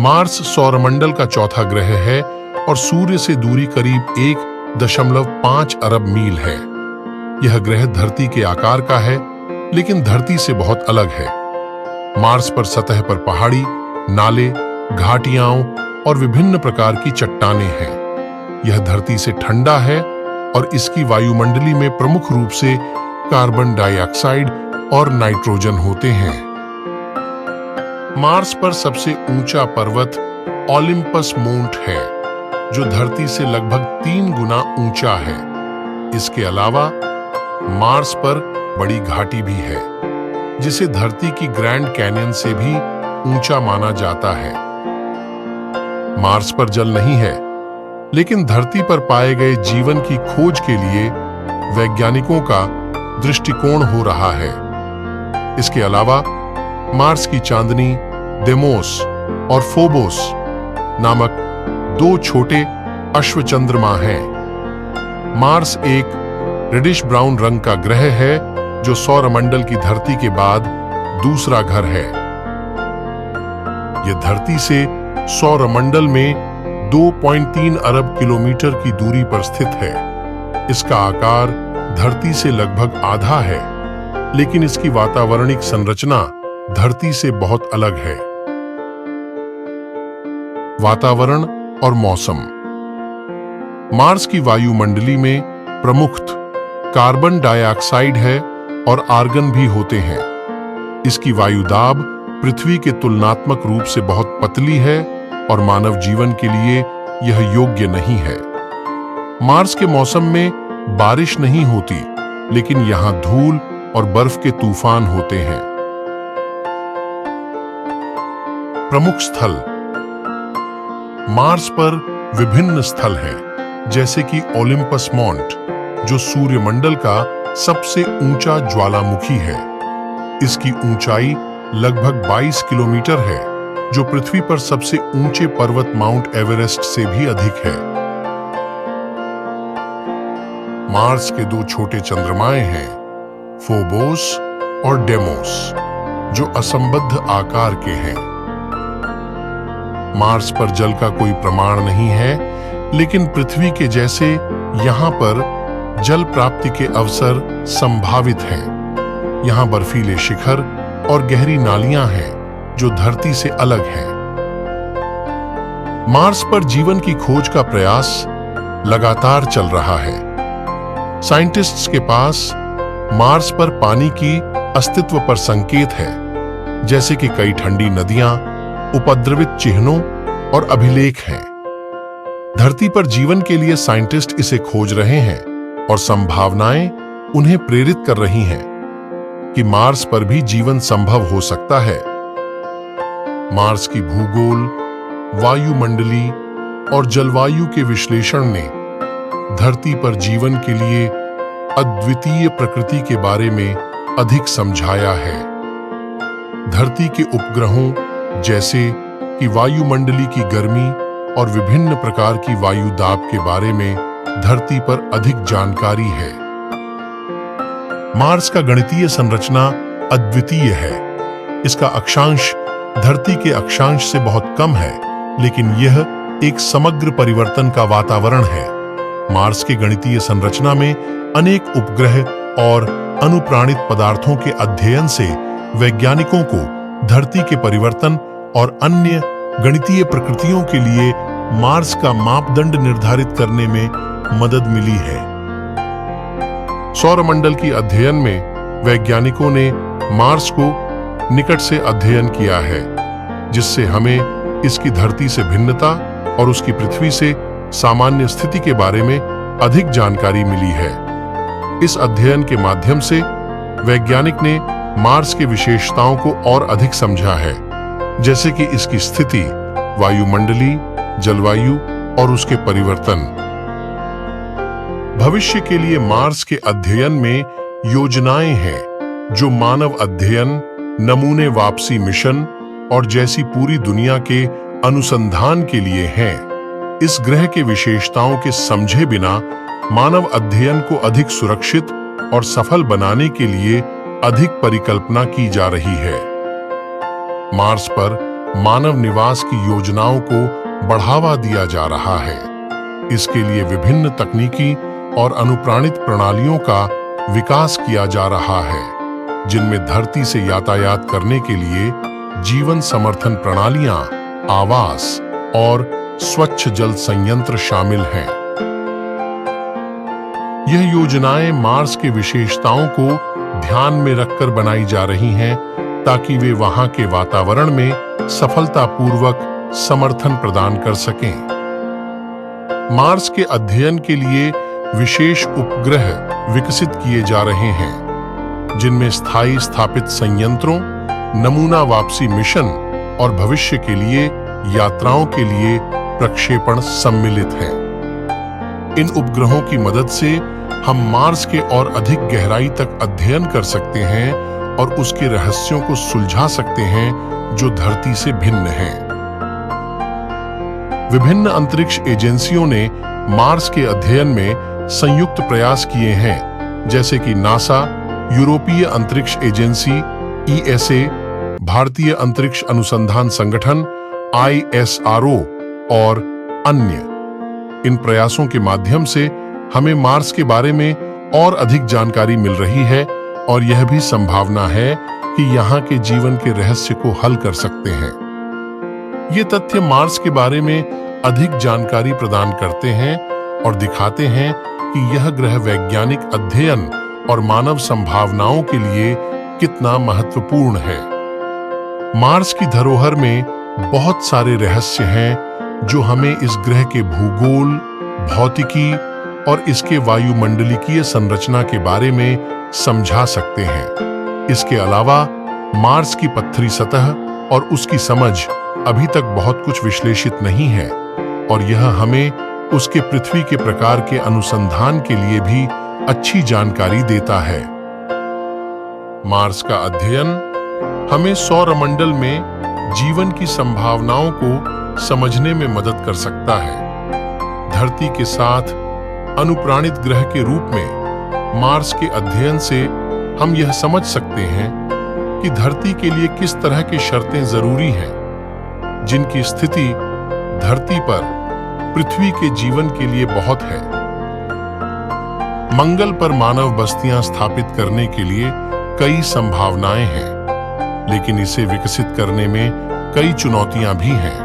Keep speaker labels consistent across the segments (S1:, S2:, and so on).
S1: Mars सौरमंडल का चौथा ग्रह है और सूर्य से दूरी करीब 1.5 अरब मील है। यह ग्रह धरती के आकार का है, लेकिन धरती से बहुत अलग है। मार्स पर सतह पर पहाड़ी, नाले, घाटियां और विभिन्न प्रकार की चट्टानें हैं। यह धरती से ठंडा है और इसकी वायुमंडली में प्रमुख रूप से कार्बन डाइऑक्साइड और नाइट्रोजन होते हैं। मार्स पर सबसे ऊंचा पर्वत ओलिम्पस माउंट है, जो धरती से लगभग 3 गुना ऊंचा है। इसके अलावा मार्स पर बड़ी घाटी भी है, जिसे धरती की ग्रैंड कैनियन से भी ऊंचा माना जाता है। मार्स पर जल नहीं है, लेकिन धरती पर पाए गए जीवन की खोज के लिए वैज्ञानिकों का दृष्टिकोण हो रहा है। इसके अलावा मार्स की चांदनी देमोस और फोबोस नामक 2 छोटे अश्व चंद्रमा हैं। मार्स एक रेडिश ब्राउन रंग का ग्रह है, जो सौरमंडल की धरती के बाद दूसरा घर है। यह धरती से सौरमंडल में 2.3 अरब किलोमीटर की दूरी पर स्थित है। इसका आकार धरती से लगभग आधा है, लेकिन इसकी वातावरणिक संरचना धरती से बहुत अलग है। वातावरण और मौसम। मार्स की वायुमंडली में प्रमुखतः कार्बन डाइऑक्साइड है और आर्गन भी होते हैं। इसकी वायुदाब पृथ्वी के तुलनात्मक रूप से बहुत पतली है और मानव जीवन के लिए यह योग्य नहीं है। मार्स के मौसम में बारिश नहीं होती, लेकिन यहां धूल और बर्फ के तूफान होते हैं। प्रमुख स्थल। मार्स पर विभिन्न स्थल हैं, जैसे कि ओलिम्पस माउंट, जो सूर्यमंडल का सबसे ऊंचा ज्वालामुखी है। इसकी ऊंचाई लगभग 22 किलोमीटर है, जो पृथ्वी पर सबसे ऊंचे पर्वत माउंट एवरेस्ट से भी अधिक है। मार्स के 2 छोटे चंद्रमाएं हैं, फोबोस और डेमोस, जो असंबद्ध आकार के हैं। मार्स पर जल का कोई प्रमाण नहीं है, लेकिन पृथ्वी के जैसे यहां पर जल प्राप्ति के अवसर संभावित हैं। यहां बर्फीले शिखर और गहरी नालियां हैं, जो धरती से अलग हैं। मार्स पर जीवन की खोज का प्रयास लगातार चल रहा है। साइंटिस्ट्स के पास मार्स पर पानी की अस्तित्व पर संकेत है, जैसे कि कई ठंडी नदियां, उपद्रवित चिन्हों और अभिलेख हैं। धरती पर जीवन के लिए साइंटिस्ट इसे खोज रहे हैं और संभावनाएं उन्हें प्रेरित कर रही हैं कि मार्स पर भी जीवन संभव हो सकता है। मार्स की भूगोल, वायुमंडली और जलवायु के विश्लेषण ने धरती पर जीवन के लिए अद्वितीय प्रकृति के बारे में अधिक समझाया है। धरती के उपग्रहों जैसे कि वायुमंडली की गर्मी और विभिन्न प्रकार की वायु दाब के बारे में धरती पर अधिक जानकारी है। मार्स का गणितीय संरचना अद्वितीय है। इसका अक्षांश धरती के अक्षांश से बहुत कम है, लेकिन यह एक समग्र परिवर्तन का वातावरण है। मार्स के गणितीय संरचना में अनेक उपग्रह और अनुप्राणित पदार्थों के अध्ययन से वैज्ञानिकों को धरती के परिवर्तन और अन्य गणितीय प्रकृतियों के लिए मार्स का मापदंड निर्धारित करने में मदद मिली है। सौरमंडल की अध्ययन में वैज्ञानिकों ने मार्स को निकट से अध्ययन किया है, जिससे हमें इसकी धरती से भिन्नता और उसकी पृथ्वी से सामान्य स्थिति के बारे में अधिक जानकारी मिली है। इस अध्ययन के माध्यम से वैज्ञानिक ने मार्स की विशेषताओं को और अधिक समझा है, जैसे कि इसकी स्थिति, वायुमंडली, जलवायु और उसके परिवर्तन। भविष्य के लिए मार्स के अध्ययन में योजनाएं हैं, जो मानव अध्ययन, नमूने वापसी मिशन और जैसी पूरी दुनिया के अनुसंधान के लिए हैं। इस ग्रह के विशेषताओं के समझे बिना मानव अध्ययन को अधिक सुरक्षित और सफल बनाने के लिए अधिक परिकल्पना की जा रही है। मार्स पर मानव निवास की योजनाओं को बढ़ावा दिया जा रहा है। इसके लिए विभिन्न तकनीकी और अनुप्राणित प्रणालियों का विकास किया जा रहा है, जिनमें धरती से यातायात करने के लिए जीवन समर्थन प्रणालियां, आवास और स्वच्छ जल संयंत्र शामिल हैं। यह योजनाएं मार्स के विशेषताओं को ध्यान में रखकर बनाई जा रही हैं, ताकि वे वहां के वातावरण में सफलतापूर्वक समर्थन प्रदान कर सकें। मार्स के अध्ययन के लिए विशेष उपग्रह विकसित किए जा रहे हैं, जिनमें स्थायी स्थापित संयंत्रों, नमूना वापसी मिशन और भविष्य के लिए यात्राओं के लिए प्रक्षेपण सम्मिलित हैं। इन उपग्रहों की मदद से हम मार्स के और अधिक गहराई तक अध्ययन कर सकते हैं और उसके रहस्यों को सुलझा सकते हैं जो धरती से भिन्न हैं। विभिन्न अंतरिक्ष एजेंसियों ने मार्स के अध्ययन में संयुक्त प्रयास किए हैं, जैसे कि नासा, यूरोपीय अंतरिक्ष एजेंसी ESA, भारतीय अंतरिक्ष अनुसंधान संगठन ISRO और अन्य। इन प्रयासों के माध्यम से हमें मार्स के बारे में और अधिक जानकारी मिल रही है और यह भी संभावना है कि यहाँ के जीवन के रहस्य को हल कर सकते हैं। ये तथ्य मार्स के बारे में अधिक जानकारी प्रदान करते हैं और दिखाते हैं कि यह ग्रह वैज्ञानिक अध्ययन और मानव संभावनाओं के लिए कितना महत्वपूर्ण है। मार्स की धरोहर में बहुत सारे रहस्य हैं जो हमें इस ग्रह के भूगोल, भौतिकी और इसके वायुमंडलीय संरचना के बारे में समझा सकते हैं। इसके अलावा मार्स की पत्थरी सतह और उसकी समझ अभी तक बहुत कुछ विश्लेषित नहीं है और यह हमें उसके पृथ्वी के प्रकार के अनुसंधान के लिए भी अच्छी जानकारी देता है। मार्स का अध्ययन हमें सौरमंडल में जीवन की संभावनाओं को समझने में मदद कर सकता है। धरती के साथ अनुप्राणित ग्रह के रूप में मार्स के अध्ययन से हम यह समझ सकते हैं कि धरती के लिए किस तरह की शर्तें जरूरी हैं, जिनकी स्थिति धरती पर पृथ्वी के जीवन के लिए बहुत है। मंगल पर मानव बस्तियां स्थापित करने के लिए कई संभावनाएं हैं, लेकिन इसे विकसित करने में कई चुनौतियां भी हैं।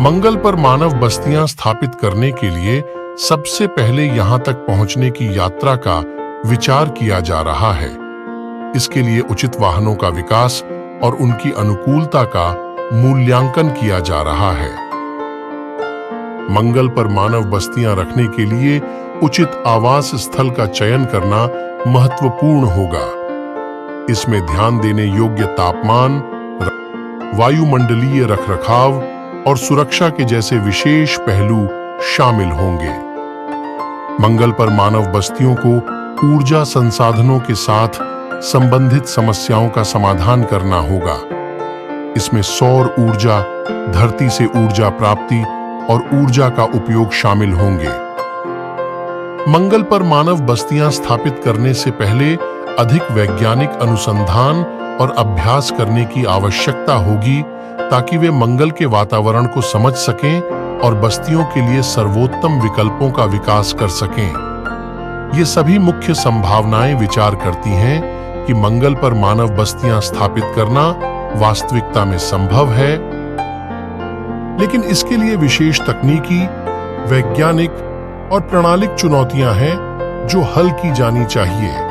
S1: मंगल पर मानव बस्तियां स्थापित करने के लिए सबसे पहले यहां तक पहुंचने की यात्रा का विचार किया जा रहा है। इसके लिए उचित वाहनों का विकास और उनकी अनुकूलता का मूल्यांकन किया जा रहा है। मंगल पर मानव बस्तियां रखने के लिए उचित आवास स्थल का चयन करना महत्वपूर्ण होगा। इसमें ध्यान देने योग्य तापमान, वायुमंडलीय रखरखाव और सुरक्षा के जैसे विशेष पहलू शामिल होंगे। मंगल पर मानव बस्तियों को ऊर्जा संसाधनों के साथ संबंधित समस्याओं का समाधान करना होगा। इसमें सौर ऊर्जा, धरती से ऊर्जा प्राप्ति और ऊर्जा का उपयोग शामिल होंगे। मंगल पर मानव बस्तियां स्थापित करने से पहले अधिक वैज्ञानिक अनुसंधान और अभ्यास करने की आवश्यकता होगी, ताकि वे मंगल के वातावरण को समझ सकें और बस्तियों के लिए सर्वोत्तम विकल्पों का विकास कर सकें। ये सभी मुख्य संभावनाएं विचार करती हैं कि मंगल पर मानव बस्तियां स्थापित करना वास्तविकता में संभव है, लेकिन इसके लिए विशेष तकनीकी, वैज्ञानिक और प्रणालिक चुनौतियां हैं जो हल की जानी चाहिए।